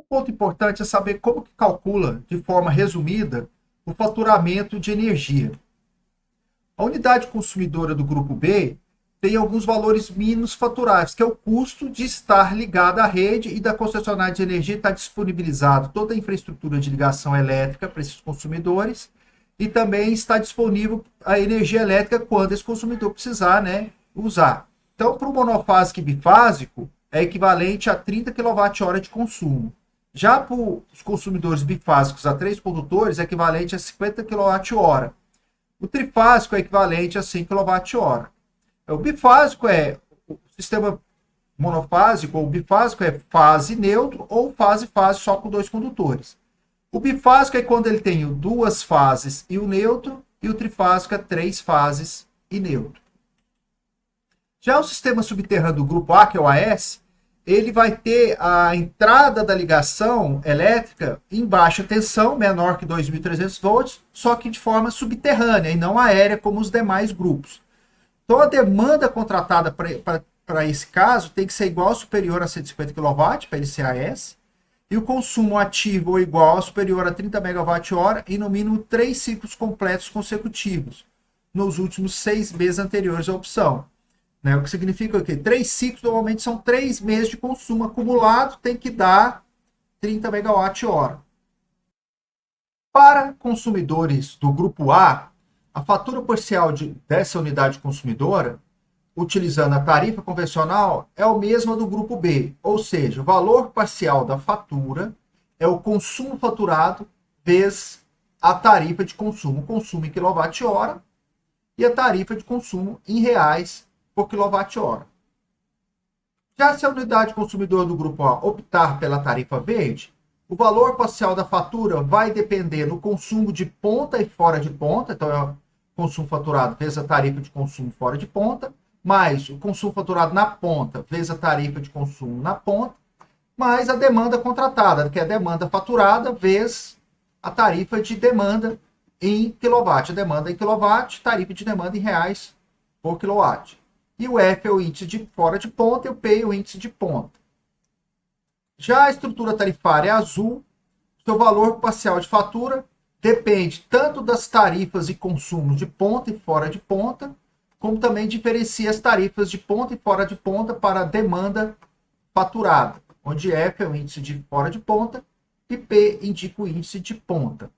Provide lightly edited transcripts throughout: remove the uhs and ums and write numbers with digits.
Ponto importante é saber como que calcula, de forma resumida, o faturamento de energia. A unidade consumidora do grupo B tem alguns valores mínimos faturáveis, que é o custo de estar ligado à rede e da concessionária de energia estar disponibilizado toda a infraestrutura de ligação elétrica para esses consumidores e também está disponível a energia elétrica quando esse consumidor precisar, né, usar. Então, para o monofásico e bifásico, é equivalente a 30 kWh de consumo. Já para os consumidores bifásicos a 3 condutores, é equivalente a 50 kWh. O trifásico é equivalente a 100 kWh. O bifásico é o sistema monofásico, ou bifásico é fase neutro ou fase-fase só com 2 condutores. O bifásico é quando ele tem 2 fases e o neutro, e o trifásico é 3 fases e neutro. Já o sistema subterrâneo do grupo A, que é o AS, ele vai ter a entrada da ligação elétrica em baixa tensão, menor que 2.300 volts, só que de forma subterrânea e não aérea como os demais grupos. Então a demanda contratada para esse caso tem que ser igual ou superior a 150 kW para ele ser AS, e o consumo ativo ou igual ou superior a 30 MWh em no mínimo 3 ciclos completos consecutivos, nos últimos 6 meses anteriores à opção. Né? O que significa que 3 ciclos normalmente são 3 meses de consumo acumulado, tem que dar 30 MWh. Para consumidores do grupo A, a fatura parcial dessa unidade consumidora, utilizando a tarifa convencional, é o mesmo do grupo B, ou seja, o valor parcial da fatura é o consumo faturado vezes a tarifa de consumo, consumo em kWh, e a tarifa de consumo em reais por kWh. Já se a unidade consumidora do grupo A optar pela tarifa verde, o valor parcial da fatura vai depender do consumo de ponta e fora de ponta, então é o consumo faturado vezes a tarifa de consumo fora de ponta, mais o consumo faturado na ponta vezes a tarifa de consumo na ponta, mais a demanda contratada, que é a demanda faturada vezes a tarifa de demanda em quilowatt. A demanda em quilowatt, tarifa de demanda em reais por quilowatt. E o F é o índice de fora de ponta e o P é o índice de ponta. Já a estrutura tarifária azul, seu valor parcial de fatura depende tanto das tarifas e consumos de ponta e fora de ponta, como também diferencia as tarifas de ponta e fora de ponta para a demanda faturada, onde F é o índice de fora de ponta e P indica o índice de ponta.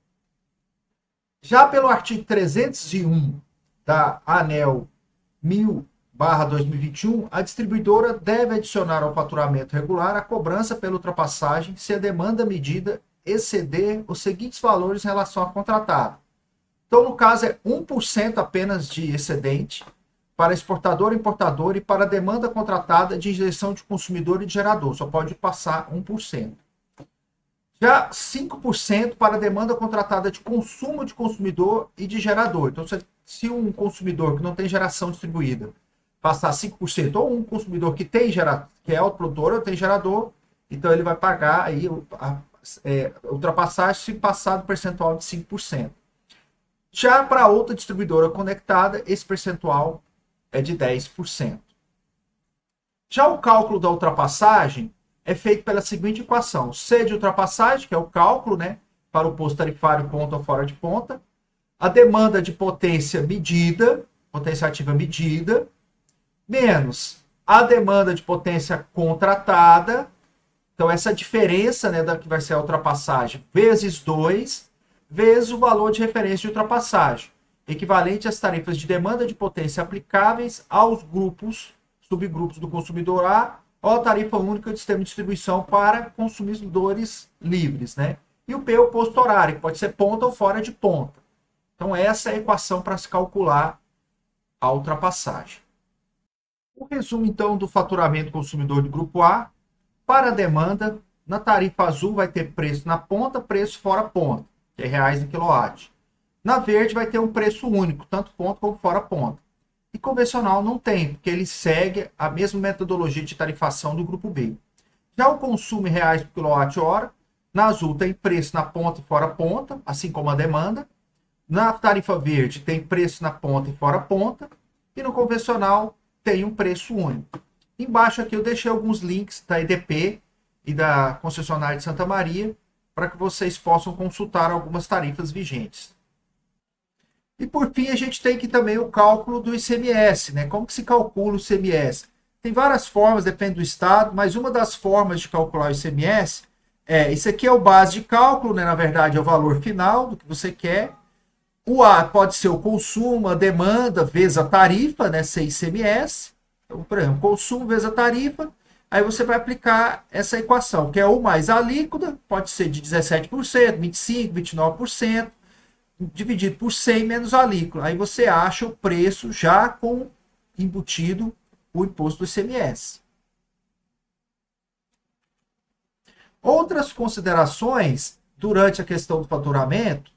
Já pelo artigo 301 da ANEEL 1000/2021, a distribuidora deve adicionar ao faturamento regular a cobrança pela ultrapassagem se a demanda medida exceder os seguintes valores em relação à contratada. Então, no caso, é 1% apenas de excedente para exportador, importador e para demanda contratada de injeção de consumidor e de gerador. Só pode passar 1%. Já 5% para demanda contratada de consumo de consumidor e de gerador. Então, se um consumidor que não tem geração distribuída passar 5%, ou um consumidor que tem que é autoprodutor ou tem gerador, então ele vai pagar aí ultrapassagem se passar do percentual de 5%. Já para outra distribuidora conectada, esse percentual é de 10%. Já o cálculo da ultrapassagem é feito pela seguinte equação: C de ultrapassagem, que é o cálculo, né, para o posto tarifário ponta ou fora de ponta, a demanda de potência medida, potência ativa medida, menos a demanda de potência contratada, então essa diferença, né, da que vai ser a ultrapassagem, vezes 2, vezes o valor de referência de ultrapassagem, equivalente às tarifas de demanda de potência aplicáveis aos subgrupos do consumidor A, ou a tarifa única de sistema de distribuição para consumidores livres, né? E o P é o posto horário, que pode ser ponta ou fora de ponta. Então essa é a equação para se calcular a ultrapassagem. O resumo, então, do faturamento consumidor do grupo A. Para a demanda, na tarifa azul vai ter preço na ponta, preço fora ponta, que é reais em quilowatt. Na verde vai ter um preço único, tanto ponta como fora ponta. E convencional não tem, porque ele segue a mesma metodologia de tarifação do grupo B. Já o consumo em reais por quilowatt-hora, na azul tem preço na ponta e fora ponta, assim como a demanda. Na tarifa verde tem preço na ponta e fora ponta. E no convencional tem um preço único. Embaixo aqui eu deixei alguns links da EDP e da concessionária de Santa Maria, para que vocês possam consultar algumas tarifas vigentes. E por fim, a gente tem aqui também o cálculo do ICMS, né? Como que se calcula o ICMS? Tem várias formas, depende do estado, mas uma das formas de calcular o ICMS isso aqui é o base de cálculo, né? Na verdade, é o valor final do que você quer. O A pode ser o consumo, a demanda, vezes a tarifa, né? Ser ICMS. Então, por exemplo, consumo vezes a tarifa. Aí você vai aplicar essa equação, que é o mais a alíquota, pode ser de 17%, 25%, 29%, dividido por 100 menos a alíquota. Aí você acha o preço já com embutido o imposto do ICMS. Outras considerações durante a questão do faturamento,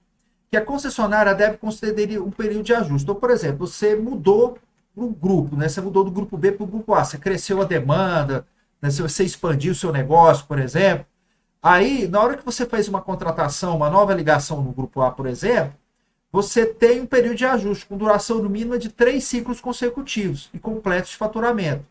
que a concessionária deve conceder um período de ajuste. Então, por exemplo, você mudou para o grupo, né? Você mudou do grupo B para o grupo A, você cresceu a demanda, né? Você expandiu o seu negócio, por exemplo. Aí, na hora que você fez uma contratação, uma nova ligação no grupo A, por exemplo, você tem um período de ajuste com duração no mínimo de 3 ciclos consecutivos e completos de faturamento,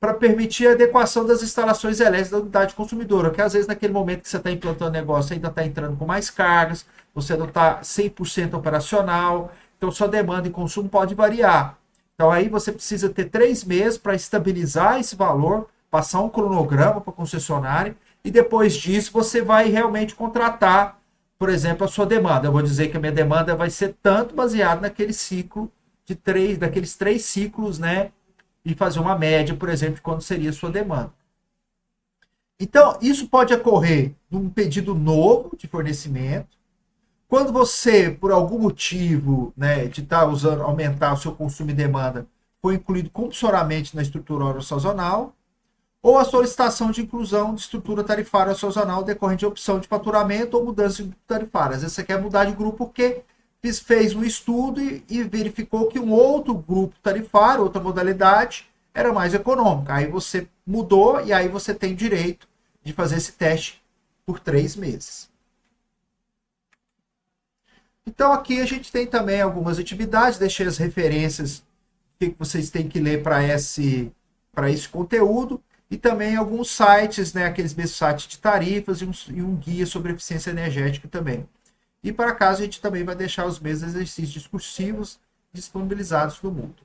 para permitir a adequação das instalações elétricas da unidade consumidora, que às vezes naquele momento que você está implantando o negócio ainda está entrando com mais cargas, você não está 100% operacional, então sua demanda e consumo pode variar. Então aí você precisa ter 3 meses para estabilizar esse valor, passar um cronograma para a concessionária, e depois disso você vai realmente contratar, por exemplo, a sua demanda. Eu vou dizer que a minha demanda vai ser tanto baseada naquele ciclo de 3, daqueles 3 ciclos, né? E fazer uma média, por exemplo, de quando seria a sua demanda. Então, isso pode ocorrer num pedido novo de fornecimento, quando você, por algum motivo, né, de estar usando, aumentar o seu consumo e demanda, foi incluído compulsoriamente na estrutura oro-sazonal, ou a solicitação de inclusão de estrutura tarifária sazonal decorrente de opção de faturamento ou mudança de tarifária. Às vezes você quer mudar de grupo porque fez um estudo e verificou que um outro grupo tarifário, outra modalidade, era mais econômica. Aí você mudou e aí você tem direito de fazer esse teste por 3 meses. Então aqui a gente tem também algumas atividades, deixei as referências que vocês têm que ler para esse conteúdo, e também alguns sites, né, aqueles mesmos sites de tarifas e um guia sobre eficiência energética também. E para casa a gente também vai deixar os mesmos exercícios discursivos disponibilizados no mundo.